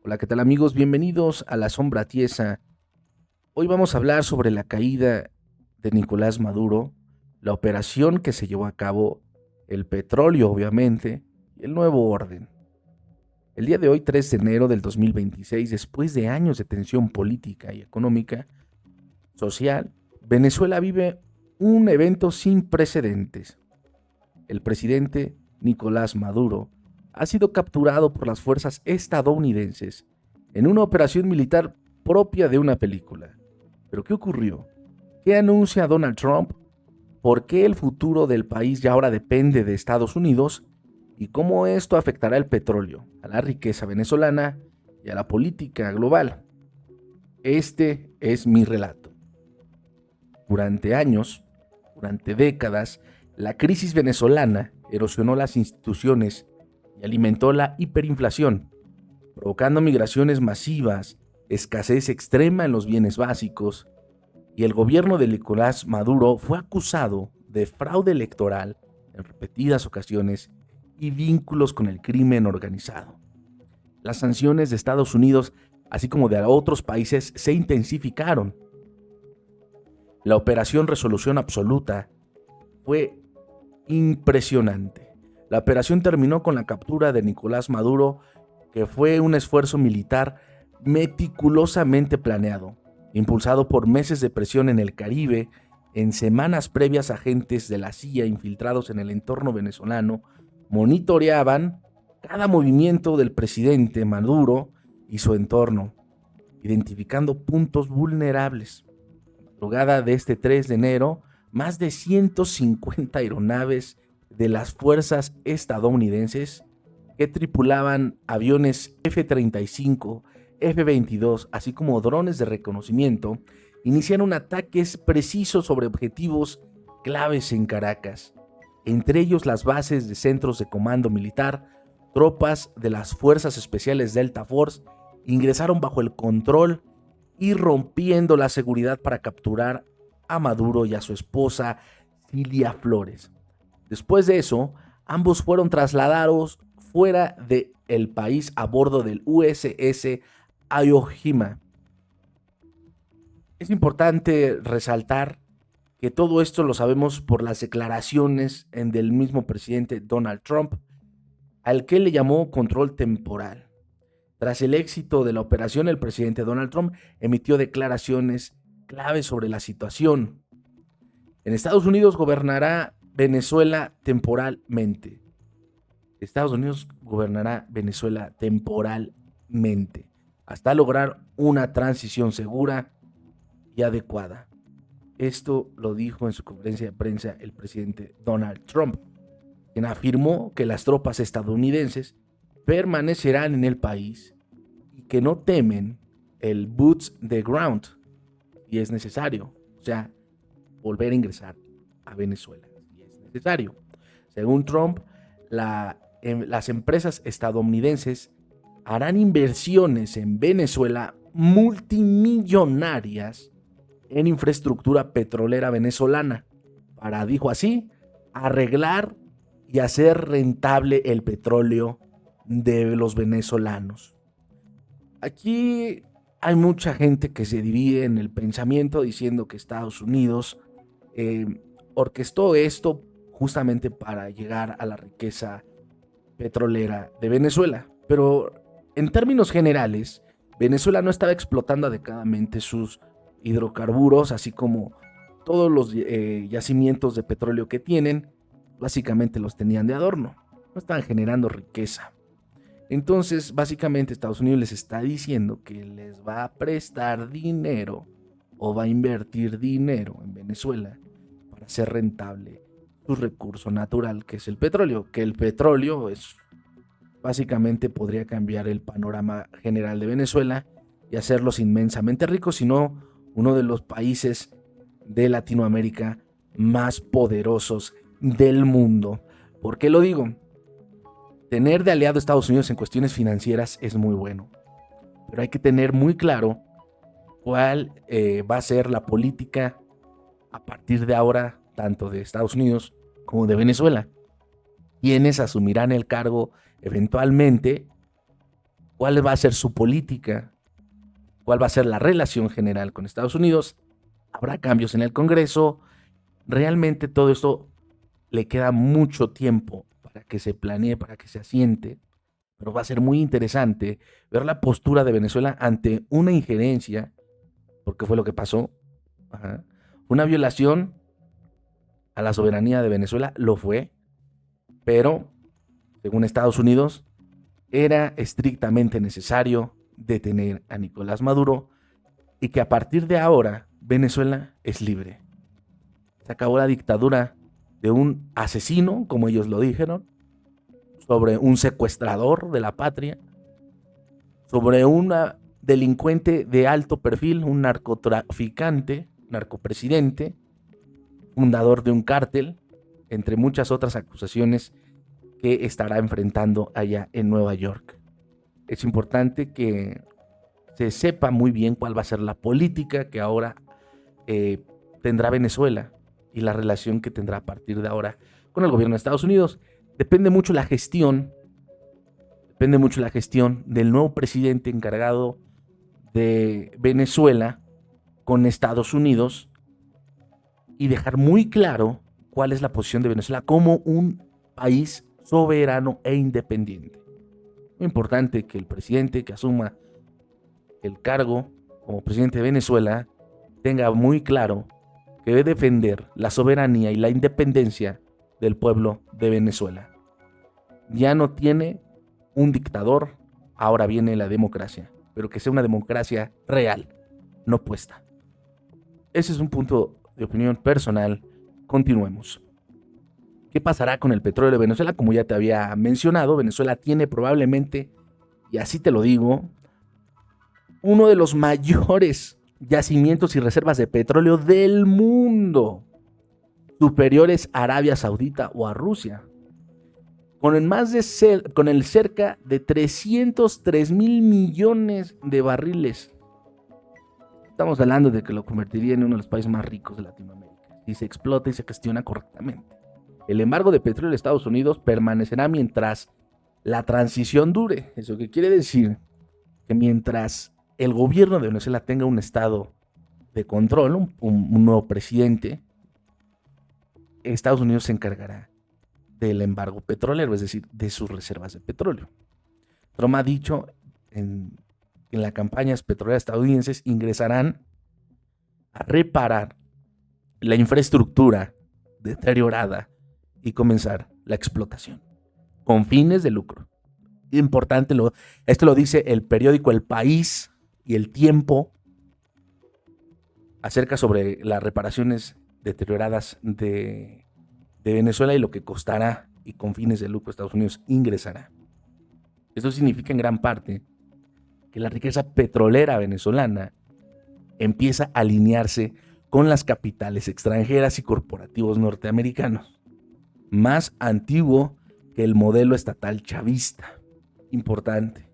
Hola, ¿qué tal amigos? Bienvenidos a La Sombra Tiesa. Hoy vamos a hablar sobre la caída de Nicolás Maduro, la operación que se llevó a cabo, el petróleo obviamente, y el nuevo orden. El día de hoy, 3 de enero del 2026, después de años de tensión política y económica, social, Venezuela vive un evento sin precedentes. El presidente Nicolás Maduro ha sido capturado por las fuerzas estadounidenses en una operación militar propia de una película. ¿Pero qué ocurrió? ¿Qué anuncia Donald Trump? ¿Por qué el futuro del país ya ahora depende de Estados Unidos? ¿Y cómo esto afectará el petróleo, a la riqueza venezolana y a la política global? Este es mi relato. Durante años, durante décadas, la crisis venezolana erosionó las instituciones y alimentó la hiperinflación, provocando migraciones masivas, escasez extrema en los bienes básicos, y el gobierno de Nicolás Maduro fue acusado de fraude electoral en repetidas ocasiones y vínculos con el crimen organizado. Las sanciones de Estados Unidos, así como de otros países, se intensificaron. La operación Resolución Absoluta fue impresionante. La operación terminó con la captura de Nicolás Maduro, que fue un esfuerzo militar meticulosamente planeado, impulsado por meses de presión en el Caribe. En semanas previas, agentes de la CIA infiltrados en el entorno venezolano monitoreaban cada movimiento del presidente Maduro y su entorno, identificando puntos vulnerables. La madrugada de este 3 de enero, más de 150 aeronaves de las fuerzas estadounidenses que tripulaban aviones F-35, F-22, así como drones de reconocimiento, iniciaron ataques precisos sobre objetivos claves en Caracas, entre ellos las bases de centros de comando militar. Tropas de las Fuerzas Especiales Delta Force ingresaron bajo el control y rompiendo la seguridad para capturar a Maduro y a su esposa Cilia Flores. Después de eso, ambos fueron trasladados fuera del país a bordo del USS Aohima. Es importante resaltar que todo esto lo sabemos por las declaraciones del mismo presidente Donald Trump, al que le llamó control temporal. Tras el éxito de la operación, el presidente Donald Trump emitió declaraciones claves sobre la situación. En Estados Unidos gobernará Venezuela temporalmente. Estados Unidos gobernará Venezuela temporalmente hasta lograr una transición segura y adecuada. Esto lo dijo en su conferencia de prensa el presidente Donald Trump, quien afirmó que las tropas estadounidenses permanecerán en el país y que no temen el boots the ground si es necesario, o sea, volver a ingresar a Venezuela si es necesario. Según Trump, las empresas estadounidenses harán inversiones en Venezuela multimillonarias en infraestructura petrolera venezolana para, dijo así, arreglar y hacer rentable el petróleo de los venezolanos. Aquí hay mucha gente que se divide en el pensamiento diciendo que Estados Unidos eh, orquestó esto justamente para llegar a la riqueza petrolera de Venezuela. Pero en términos generales, Venezuela no estaba explotando adecuadamente sus hidrocarburos, así como todos los yacimientos de petróleo que tienen, básicamente los tenían de adorno, no estaban generando riqueza. Entonces, básicamente Estados Unidos les está diciendo que les va a prestar dinero o va a invertir dinero en Venezuela para hacer rentable su recurso natural, que es el petróleo, que el petróleo es básicamente podría cambiar el panorama general de Venezuela y hacerlos inmensamente ricos, sino uno de los países de Latinoamérica más poderosos del mundo. ¿Por qué lo digo? Tener de aliado a Estados Unidos en cuestiones financieras es muy bueno, pero hay que tener muy claro cuál va a ser la política a partir de ahora, tanto de Estados Unidos como de Venezuela. Quienes asumirán el cargo eventualmente cuál va a ser su política, cuál va a ser la relación general con Estados Unidos. Habrá cambios en el Congreso. Realmente todo esto le queda mucho tiempo para que se planee, para que se asiente, pero va a ser muy interesante ver la postura de Venezuela ante una injerencia, porque fue lo que pasó. Ajá. Una violación a la soberanía de Venezuela, lo fue, pero según Estados Unidos era estrictamente necesario detener a Nicolás Maduro y que a partir de ahora Venezuela es libre. Se acabó la dictadura de un asesino, como ellos lo dijeron, sobre un secuestrador de la patria, sobre un delincuente de alto perfil, un narcotraficante, narcopresidente, fundador de un cártel, entre muchas otras acusaciones que estará enfrentando allá en Nueva York. Es importante que se sepa muy bien cuál va a ser la política que ahora tendrá Venezuela y la relación que tendrá a partir de ahora con el gobierno de Estados Unidos. Depende mucho la gestión del nuevo presidente encargado de Venezuela con Estados Unidos y dejar muy claro cuál es la posición de Venezuela como un país soberano e independiente. Muy importante que el presidente que asuma el cargo como presidente de Venezuela tenga muy claro que debe defender la soberanía y la independencia del pueblo de Venezuela. Ya no tiene un dictador, ahora viene la democracia, pero que sea una democracia real, no puesta. Ese es un punto de opinión personal. Continuemos. ¿Qué pasará con el petróleo de Venezuela? Como ya te había mencionado, Venezuela tiene probablemente, y así te lo digo, uno de los mayores yacimientos y reservas de petróleo del mundo, superiores a Arabia Saudita o a Rusia, con el cerca de 303 mil millones de barriles. Estamos hablando de que lo convertiría en uno de los países más ricos de Latinoamérica, si se explota y se gestiona correctamente. El embargo de petróleo de Estados Unidos permanecerá mientras la transición dure. ¿Eso qué quiere decir? Que mientras el gobierno de Venezuela tenga un estado de control, un nuevo presidente, Estados Unidos se encargará del embargo petrolero, es decir, de sus reservas de petróleo. Trump ha dicho en las campañas petroleras estadounidenses ingresarán a reparar la infraestructura deteriorada y comenzar la explotación con fines de lucro. Importante, esto lo dice el periódico El País y El Tiempo acerca sobre las reparaciones deterioradas de Venezuela y lo que costará, y con fines de lucro Estados Unidos ingresará. Esto significa en gran parte que la riqueza petrolera venezolana empieza a alinearse con las capitales extranjeras y corporativos norteamericanos, más antiguo que el modelo estatal chavista. Importante.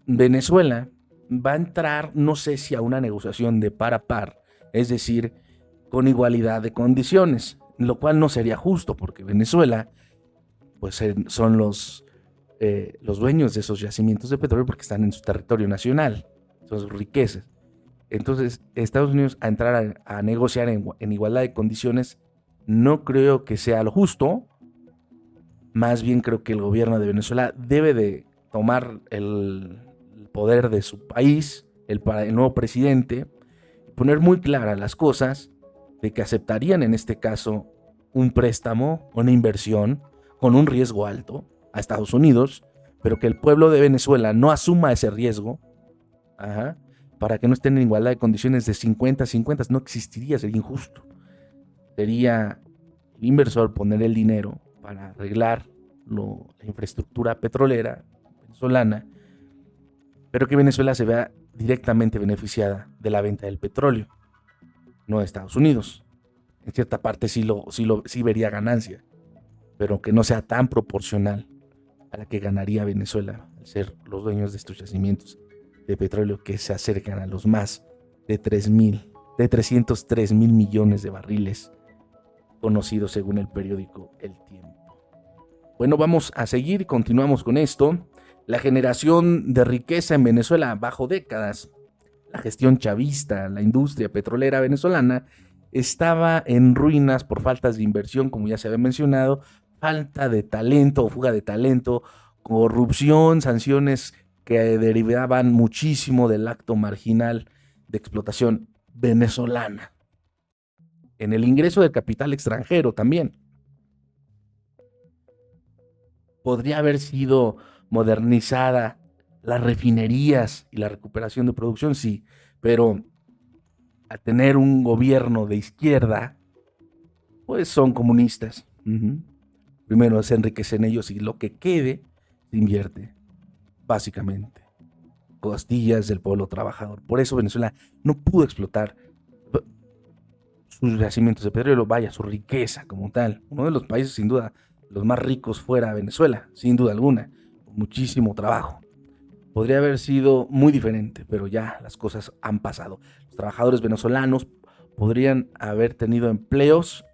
Venezuela va a entrar, no sé si a una negociación de par a par, es decir, con igualdad de condiciones, lo cual no sería justo porque Venezuela pues son los dueños de esos yacimientos de petróleo porque están en su territorio nacional, son sus riquezas. Entonces, Estados Unidos a entrar a negociar en igualdad de condiciones no creo que sea lo justo. Más bien creo que el gobierno de Venezuela debe de tomar el poder de su país, el nuevo presidente, y poner muy claras las cosas de que aceptarían en este caso un préstamo, una inversión con un riesgo alto a Estados Unidos, pero que el pueblo de Venezuela no asuma ese riesgo, para que no estén en igualdad de condiciones de 50-50, no existiría, sería injusto. Sería el inversor poner el dinero para arreglar la infraestructura petrolera venezolana, pero que Venezuela se vea directamente beneficiada de la venta del petróleo, no de Estados Unidos. En cierta parte sí vería ganancia, pero que no sea tan proporcional a la que ganaría Venezuela al ser los dueños de estos yacimientos de petróleo que se acercan a los más de 303 mil millones de barriles, conocidos según el periódico El Tiempo. Bueno, vamos a seguir y continuamos con esto. La generación de riqueza en Venezuela bajo décadas, la gestión chavista, la industria petrolera venezolana estaba en ruinas por faltas de inversión, como ya se había mencionado, falta de talento o fuga de talento, corrupción, sanciones que derivaban muchísimo del acto marginal de explotación venezolana. En el ingreso del capital extranjero también. Podría haber sido modernizada las refinerías y la recuperación de producción, sí, pero al tener un gobierno de izquierda, pues son comunistas. Primero se enriquecen ellos y lo que quede se invierte, básicamente. Costillas del pueblo trabajador. Por eso Venezuela no pudo explotar sus yacimientos de petróleo, vaya, su riqueza como tal. Uno de los países, sin duda, los más ricos fuera de Venezuela, sin duda alguna. Con muchísimo trabajo. Podría haber sido muy diferente, pero ya las cosas han pasado. Los trabajadores venezolanos podrían haber tenido empleos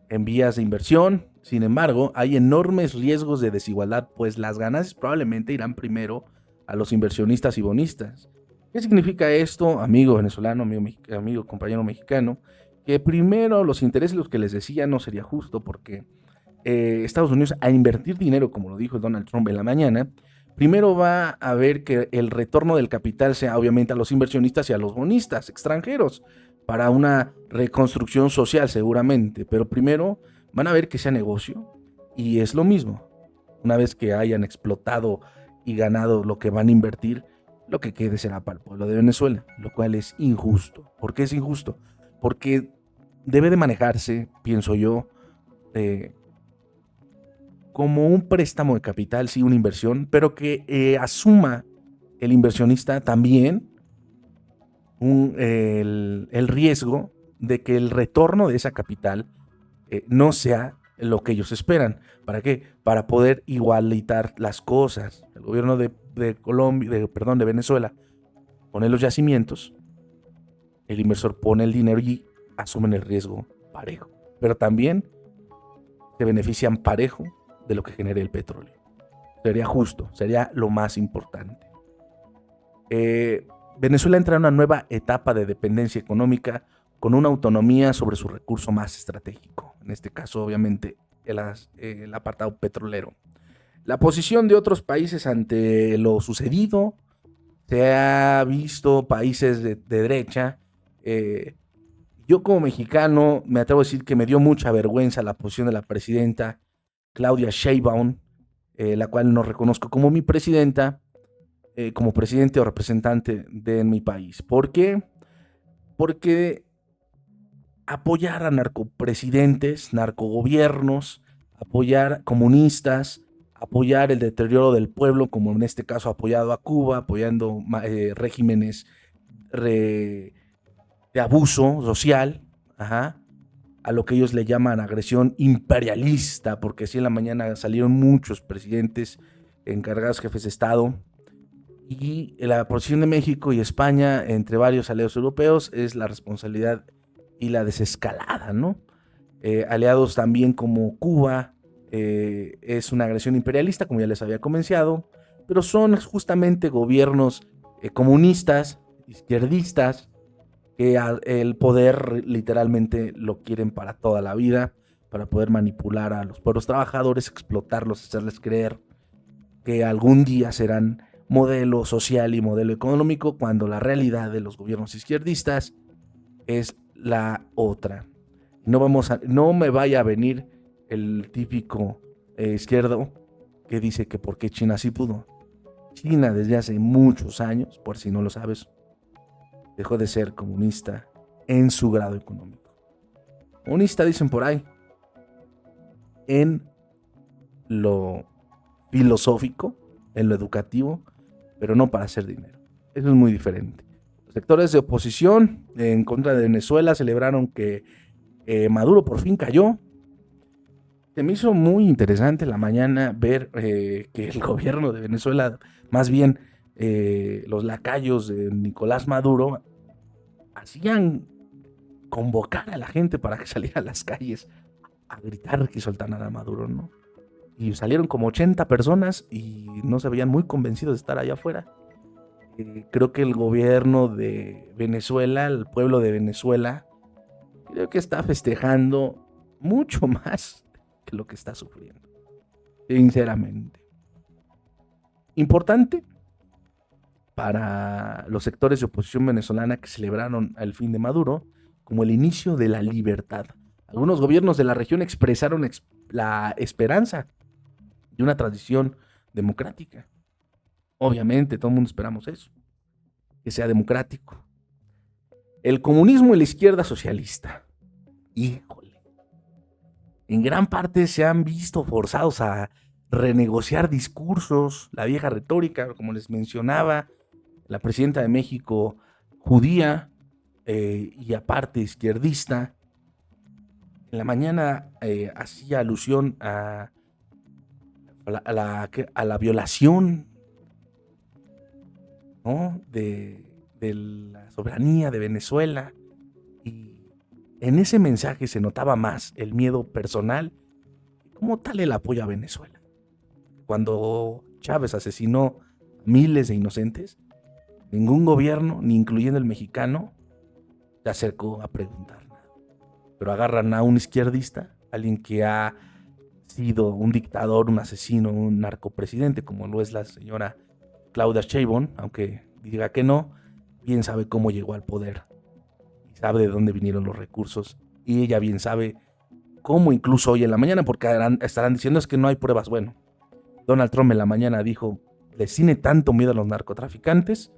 en vías de inversión. Sin embargo, hay enormes riesgos de desigualdad, pues las ganancias probablemente irán primero a los inversionistas y bonistas. ¿Qué significa esto, amigo venezolano, amigo compañero mexicano? Que primero los intereses, los que les decía, no sería justo, porque Estados Unidos, a invertir dinero, como lo dijo Donald Trump en la mañana, primero va a ver que el retorno del capital sea obviamente a los inversionistas y a los bonistas extranjeros para una reconstrucción social seguramente, pero primero van a ver que sea negocio y es lo mismo. Una vez que hayan explotado y ganado lo que van a invertir, lo que quede será para el pueblo de Venezuela, lo cual es injusto. ¿Por qué es injusto? Porque debe de manejarse, pienso yo, como un préstamo de capital, sí, una inversión, pero que asuma el inversionista también el riesgo de que el retorno de esa capital no sea lo que ellos esperan. ¿Para qué? Para poder igualitar las cosas. El gobierno de Colombia, de Venezuela, pone los yacimientos, el inversor pone el dinero y asumen el riesgo parejo. Pero también se benefician parejo de lo que genere el petróleo. Sería justo, sería lo más importante. Venezuela entra en una nueva etapa de dependencia económica con una autonomía sobre su recurso más estratégico, en este caso obviamente el apartado petrolero. La posición de otros países ante lo sucedido se ha visto países de derecha. Yo como mexicano me atrevo a decir que me dio mucha vergüenza la posición de la presidenta Claudia Sheinbaum, la cual no reconozco como mi presidenta, como presidente o representante de mi país. ¿Por qué? Porque apoyar a narcopresidentes, narcogobiernos, apoyar comunistas, apoyar el deterioro del pueblo, como en este caso apoyado a Cuba, apoyando regímenes de abuso social, ajá, a lo que ellos le llaman agresión imperialista, porque sí en la mañana salieron muchos presidentes encargados, jefes de Estado, y la posición de México y España, entre varios aliados europeos, es la responsabilidad y la desescalada, ¿no? Aliados también como Cuba, es una agresión imperialista, como ya les había comenzado, pero son justamente gobiernos comunistas, izquierdistas, que el poder literalmente lo quieren para toda la vida, para poder manipular a los pueblos trabajadores, explotarlos, hacerles creer que algún día serán modelo social y modelo económico, cuando la realidad de los gobiernos izquierdistas es la otra. No me vaya a venir el típico izquierdo que dice que por qué China sí pudo. China desde hace muchos años, por si no lo sabes, dejó de ser comunista en su grado económico. Comunista dicen por ahí, en lo filosófico, en lo educativo, pero no para hacer dinero. Eso es muy diferente. Los sectores de oposición en contra de Venezuela celebraron que Maduro por fin cayó. Se me hizo muy interesante la mañana ver que el gobierno de Venezuela, más bien los lacayos de Nicolás Maduro, hacían convocar a la gente para que saliera a las calles a gritar que soltaran a Maduro, ¿no? y salieron como 80 personas y no se veían muy convencidos de estar allá afuera. Creo que el gobierno de Venezuela, el pueblo de Venezuela, creo que está festejando mucho más que lo que está sufriendo, sinceramente. Importante para los sectores de oposición venezolana que celebraron el fin de Maduro como el inicio de la libertad. Algunos gobiernos de la región expresaron la esperanza de una transición democrática. Obviamente, todo el mundo esperamos eso, que sea democrático. El comunismo y la izquierda socialista, híjole, en gran parte se han visto forzados a renegociar discursos, la vieja retórica, como les mencionaba, la presidenta de México judía y aparte izquierdista. En la mañana hacía alusión a la violación, ¿no?, de la soberanía de Venezuela, y en ese mensaje se notaba más el miedo personal como tal el apoyo a Venezuela. Cuando Chávez asesinó a miles de inocentes, ningún gobierno, ni incluyendo el mexicano, se acercó a preguntar nada. Pero agarran a un izquierdista, alguien que ha sido un dictador, un asesino, un narcopresidente, como lo es la señora Claudia Sheinbaum, aunque diga que no, bien sabe cómo llegó al poder y sabe de dónde vinieron los recursos, y ella bien sabe cómo, incluso hoy en la mañana, porque estarán diciendo es que no hay pruebas. Bueno, Donald Trump en la mañana dijo, les tiene tanto miedo a los narcotraficantes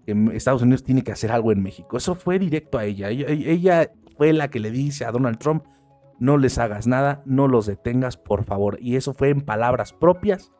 que Estados Unidos tiene que hacer algo en México. Eso fue directo a ella. Ella fue la que le dice a Donald Trump, no les hagas nada, no los detengas, por favor. Y eso fue en palabras propias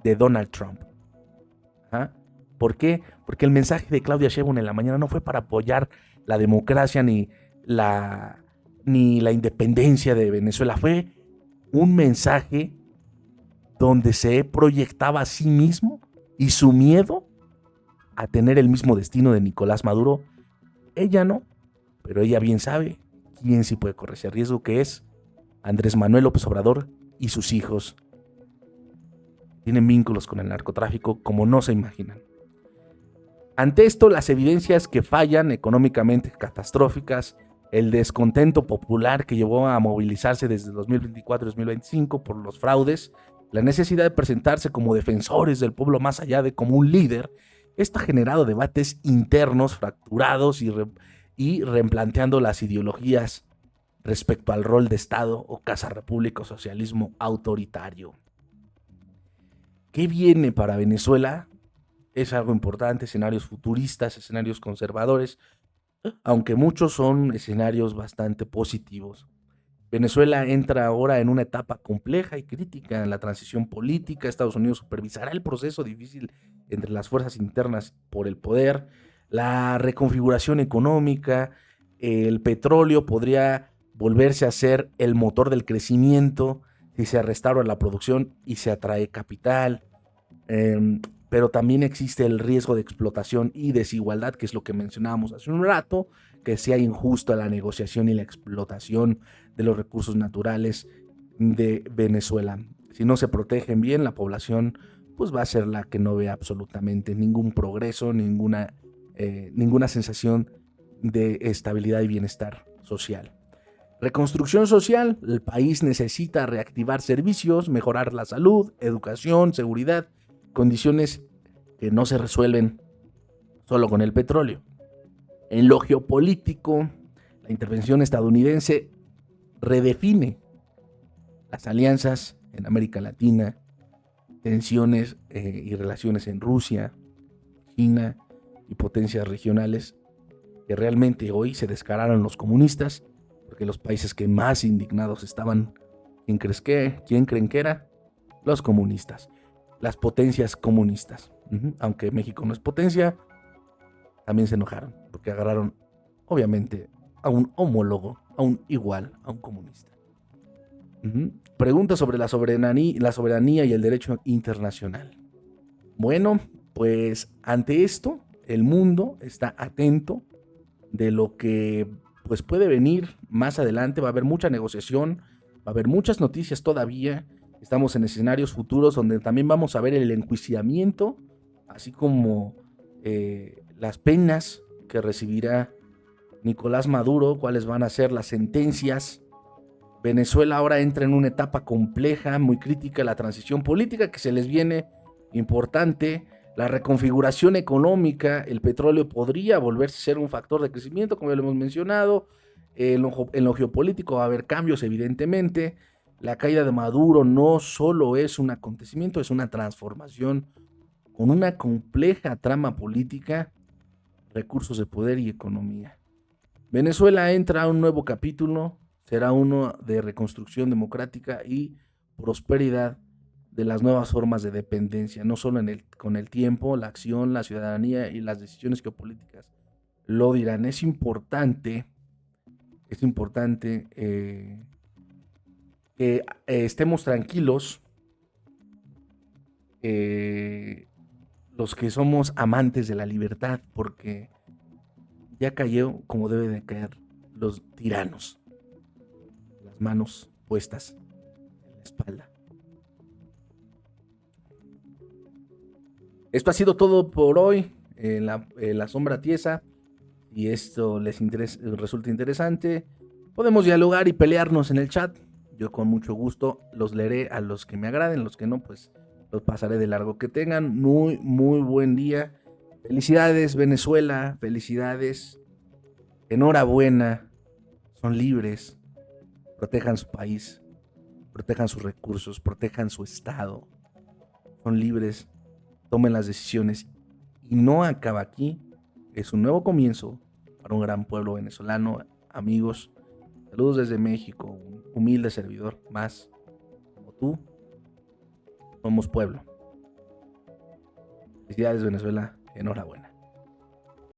de Donald Trump. ¿Ah? ¿Por qué? Porque el mensaje de Claudia Sheinbaum en la mañana no fue para apoyar la democracia ni la independencia de Venezuela. Fue un mensaje donde se proyectaba a sí mismo y su miedo a tener el mismo destino de Nicolás Maduro. Ella no, pero ella bien sabe quién sí puede correr ese riesgo, que es Andrés Manuel López Obrador y sus hijos. Tienen vínculos con el narcotráfico como no se imaginan. Ante esto, las evidencias que fallan económicamente catastróficas, el descontento popular que llevó a movilizarse desde 2024 y 2025 por los fraudes, la necesidad de presentarse como defensores del pueblo más allá de como un líder, esto ha generado debates internos fracturados y replanteando las ideologías respecto al rol de Estado o casa república o socialismo autoritario. ¿Qué viene para Venezuela? Es algo importante, escenarios futuristas, escenarios conservadores, aunque muchos son escenarios bastante positivos. Venezuela entra ahora en una etapa compleja y crítica en la transición política. Estados Unidos supervisará el proceso difícil entre las fuerzas internas por el poder, la reconfiguración económica, el petróleo podría volverse a ser el motor del crecimiento si se restaura la producción y se atrae capital. Pero también existe el riesgo de explotación y desigualdad, que es lo que mencionábamos hace un rato, que sea injusta la negociación y la explotación de los recursos naturales de Venezuela. Si no se protegen bien, la población pues va a ser la que no ve absolutamente ningún progreso, ninguna sensación de estabilidad y bienestar social. Reconstrucción social, el país necesita reactivar servicios, mejorar la salud, educación, seguridad, condiciones que no se resuelven solo con el petróleo. En lo geopolítico, la intervención estadounidense redefine las alianzas en América Latina, tensiones y relaciones en Rusia, China y potencias regionales que realmente hoy se descararon los comunistas, porque los países que más indignados estaban, ¿quién creen que era? Los comunistas, las potencias comunistas. Aunque México no es potencia, también se enojaron, porque agarraron, obviamente, a un homólogo, a un igual, a un comunista. Pregunta sobre la soberanía y el derecho internacional. Bueno, pues ante esto, el mundo está atento de lo que pues puede venir más adelante. Va a haber mucha negociación, va a haber muchas noticias todavía. Estamos en escenarios futuros donde también vamos a ver el enjuiciamiento, así como las penas que recibirá Nicolás Maduro, cuáles van a ser las sentencias. Venezuela ahora entra en una etapa compleja, muy crítica, la transición política que se les viene importante, la reconfiguración económica, el petróleo podría volverse a ser un factor de crecimiento, como ya lo hemos mencionado, en lo geopolítico va a haber cambios evidentemente, la caída de Maduro no solo es un acontecimiento, es una transformación con una compleja trama política, recursos de poder y economía. Venezuela entra a un nuevo capítulo, será uno de reconstrucción democrática y prosperidad de las nuevas formas de dependencia, no solo con el tiempo, la acción, la ciudadanía y las decisiones geopolíticas lo dirán. Es importante que estemos tranquilos, los que somos amantes de la libertad, porque ya cayó como debe de caer los tiranos, las manos puestas en la espalda. Esto ha sido todo por hoy en la sombra tiesa. Y esto les resulta interesante, podemos dialogar y pelearnos en el chat. Yo con mucho gusto los leeré a los que me agraden, los que no, pues los pasaré de largo. Que tengan muy, muy buen día. Felicidades, Venezuela, felicidades. Enhorabuena, son libres. Protejan su país, protejan sus recursos, protejan su estado. Son libres, tomen las decisiones. Y no acaba aquí, es un nuevo comienzo para un gran pueblo venezolano. Amigos, saludos desde México, un humilde servidor más como tú. Somos pueblo. Felicidades, Venezuela, enhorabuena.